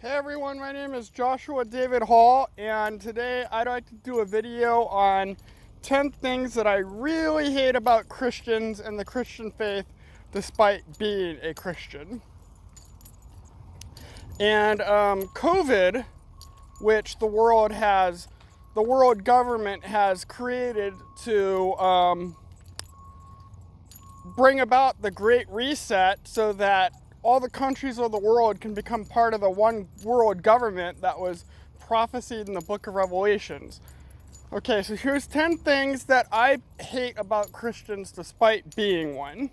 Hey everyone, my name is Joshua David Hall, and today I'd like to do a video on 10 things that I really hate about Christians and the Christian faith despite being a Christian. And COVID, which the world government has created to bring about the Great Reset so that all the countries of the world can become part of the one world government that was prophesied in the book of Revelations. Okay, so here's 10 things that I hate about Christians despite being one.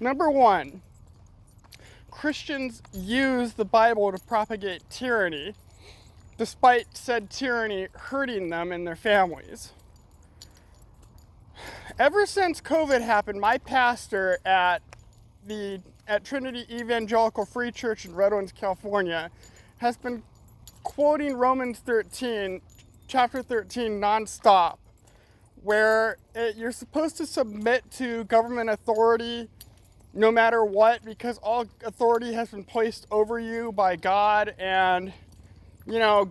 Number one, Christians use the Bible to propagate tyranny, despite said tyranny hurting them and their families. Ever since COVID happened, my pastor at Trinity Evangelical Free Church in Redlands, California, has been quoting Romans 13, chapter 13, nonstop, where you're supposed to submit to government authority no matter what, because all authority has been placed over you by God, and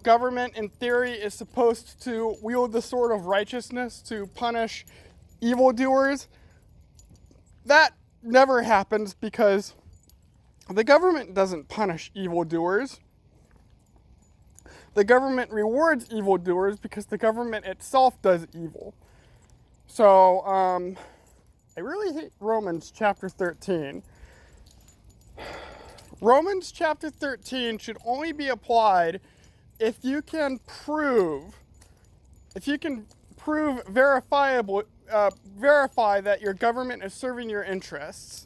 government in theory is supposed to wield the sword of righteousness to punish evildoers. That never happens because the government doesn't punish evildoers. The government rewards evildoers because the government itself does evil. So, I really hate Romans chapter 13. Romans chapter 13 should only be applied if you can verify that your government is serving your interests.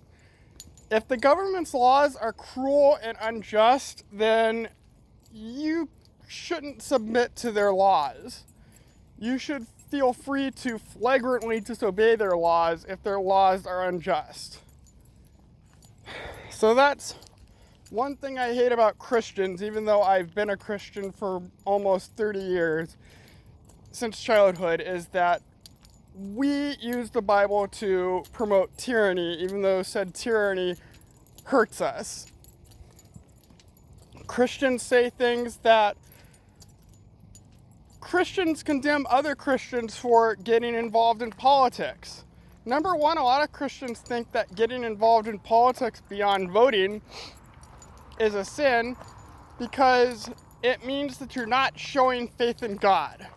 If the government's laws are cruel and unjust, then you shouldn't submit to their laws. You should feel free to flagrantly disobey their laws if their laws are unjust. So that's one thing I hate about Christians, even though I've been a Christian for almost 30 years, since childhood, is that we use the Bible to promote tyranny, even though said tyranny hurts us. Christians say things that Christians condemn other Christians for getting involved in politics. Number one, a lot of Christians think that getting involved in politics beyond voting is a sin because it means that you're not showing faith in God.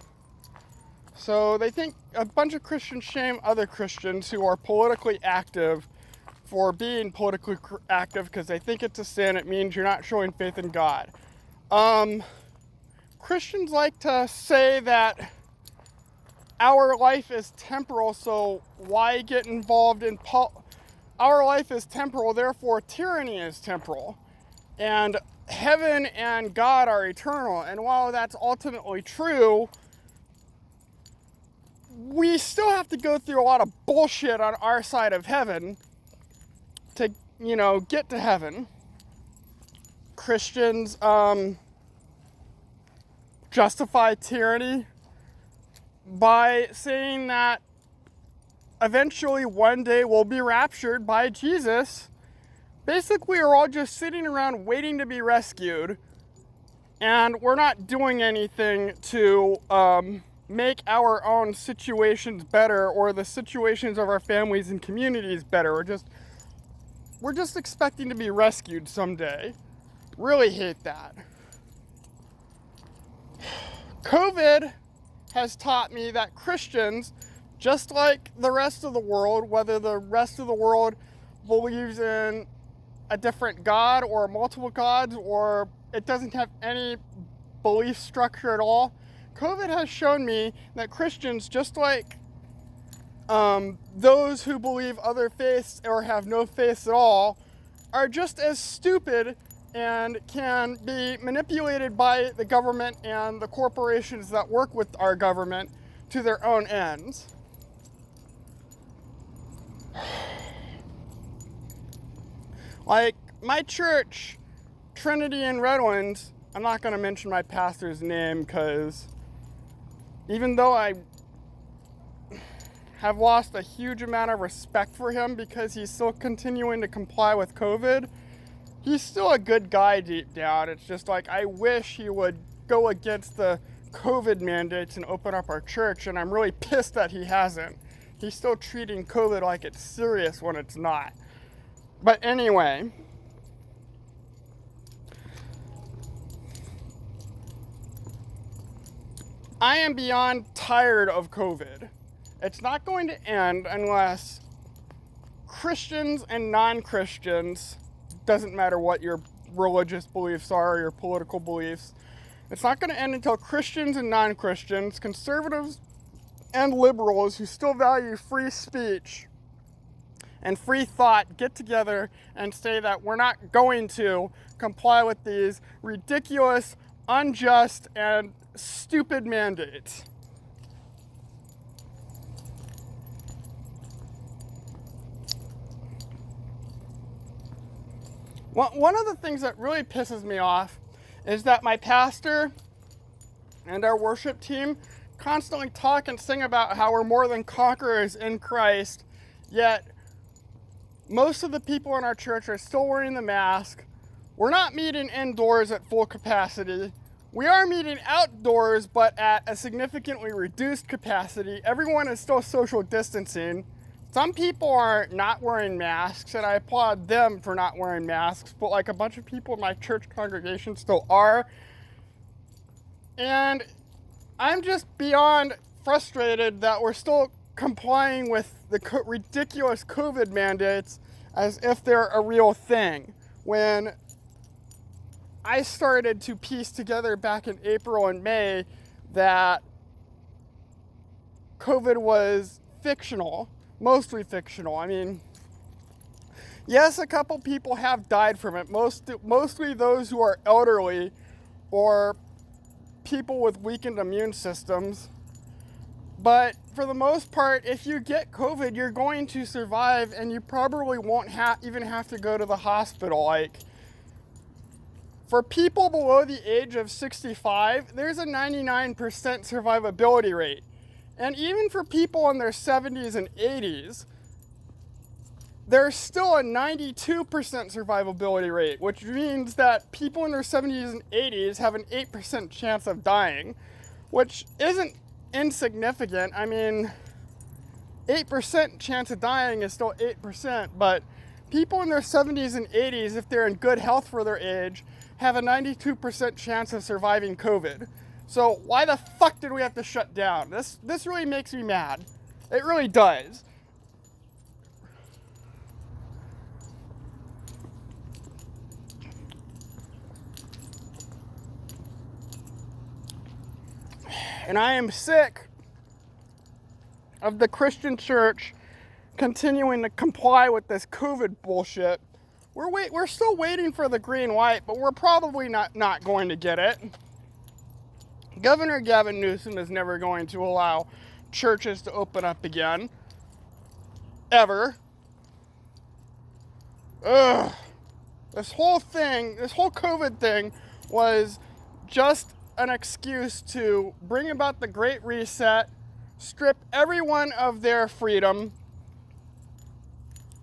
So they think a bunch of Christians shame other Christians who are politically active for being politically active because they think it's a sin. It means you're not showing faith in God. Christians like to say that our life is temporal, so why get involved in our life is temporal, therefore tyranny is temporal. And heaven and God are eternal. And while that's ultimately true, we still have to go through a lot of bullshit on our side of heaven to, get to heaven. Christians justify tyranny by saying that eventually one day we'll be raptured by Jesus. Basically, we're all just sitting around waiting to be rescued, and we're not doing anything to make our own situations better or the situations of our families and communities better. We're just expecting to be rescued someday. Really hate that. COVID has taught me that Christians, just like the rest of the world, whether the rest of the world believes in a different God or multiple gods, or it doesn't have any belief structure at all, COVID has shown me that Christians, just like those who believe other faiths or have no faiths at all, are just as stupid and can be manipulated by the government and the corporations that work with our government to their own ends. Like my church, Trinity in Redlands, I'm not going to mention my pastor's name because even though I have lost a huge amount of respect for him because he's still continuing to comply with COVID, he's still a good guy deep down. It's just like, I wish he would go against the COVID mandates and open up our church, and I'm really pissed that he hasn't. He's still treating COVID like it's serious when it's not. But anyway, I am beyond tired of COVID. It's not going to end unless Christians and non-Christians, doesn't matter what your religious beliefs are or your political beliefs, it's not going to end until Christians and non-Christians, conservatives and liberals who still value free speech and free thought get together and say that we're not going to comply with these ridiculous, unjust, and stupid mandates. One of the things that really pisses me off is that my pastor and our worship team constantly talk and sing about how we're more than conquerors in Christ, yet most of the people in our church are still wearing the mask. We're not meeting indoors at full capacity. We are meeting outdoors, but at a significantly reduced capacity. Everyone is still social distancing. Some people are not wearing masks, and I applaud them for not wearing masks, but like a bunch of people in my church congregation still are. And I'm just beyond frustrated that we're still complying with the ridiculous COVID mandates as if they're a real thing. When I started to piece together back in April and May that COVID was fictional, mostly fictional. I mean, yes, a couple people have died from it, mostly those who are elderly or people with weakened immune systems. But for the most part, if you get COVID, you're going to survive, and you probably won't even have to go to the hospital. Like, for people below the age of 65, there's a 99% survivability rate. And even for people in their 70s and 80s, there's still a 92% survivability rate, which means that people in their 70s and 80s have an 8% chance of dying, which isn't insignificant. I mean, 8% chance of dying is still 8%, but people in their 70s and 80s, if they're in good health for their age, have a 92% chance of surviving COVID. So why the fuck did we have to shut down? This really makes me mad. It really does. And I am sick of the Christian church continuing to comply with this COVID bullshit. We're still waiting for the green light, but we're probably not going to get it. Governor Gavin Newsom is never going to allow churches to open up again. Ever. Ugh. This whole COVID thing was just an excuse to bring about the Great Reset, strip everyone of their freedom,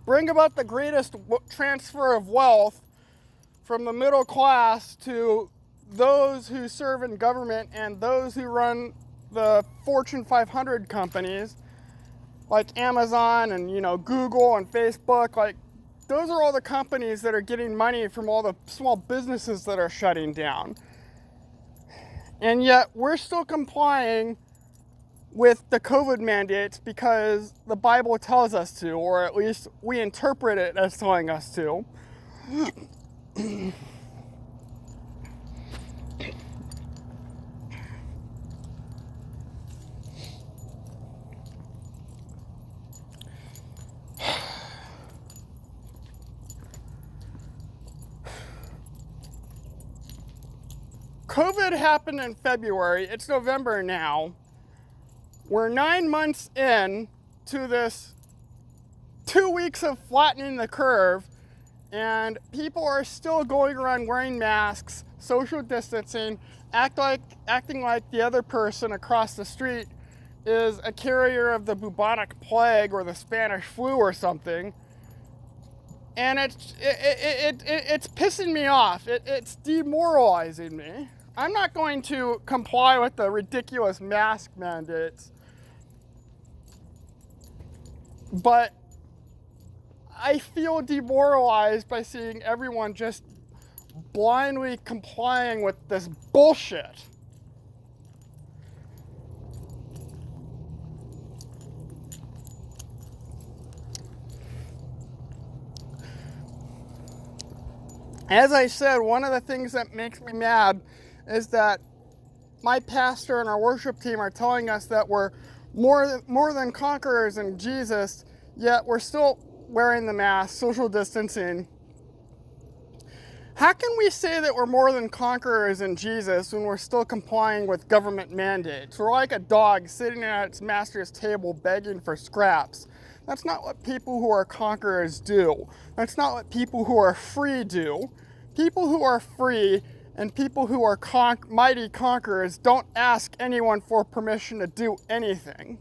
bring about the greatest transfer of wealth from the middle class to those who serve in government and those who run the Fortune 500 companies like Amazon and, Google and Facebook. Like, those are all the companies that are getting money from all the small businesses that are shutting down. And yet we're still complying with the COVID mandates because the Bible tells us to, or at least we interpret it as telling us to. COVID happened in February. It's November now. We're 9 months in to this 2 weeks of flattening the curve, and people are still going around wearing masks, social distancing, acting like the other person across the street is a carrier of the bubonic plague or the Spanish flu or something. And it's pissing me off. It's demoralizing me. I'm not going to comply with the ridiculous mask mandates, but I feel demoralized by seeing everyone just blindly complying with this bullshit. As I said, one of the things that makes me mad is that my pastor and our worship team are telling us that we're more than conquerors in Jesus, yet we're still wearing the mask, social distancing. How can we say that we're more than conquerors in Jesus when we're still complying with government mandates? We're like a dog sitting at its master's table begging for scraps. That's not what people who are conquerors do. That's not what people who are free do. People who are free and people who are mighty conquerors don't ask anyone for permission to do anything.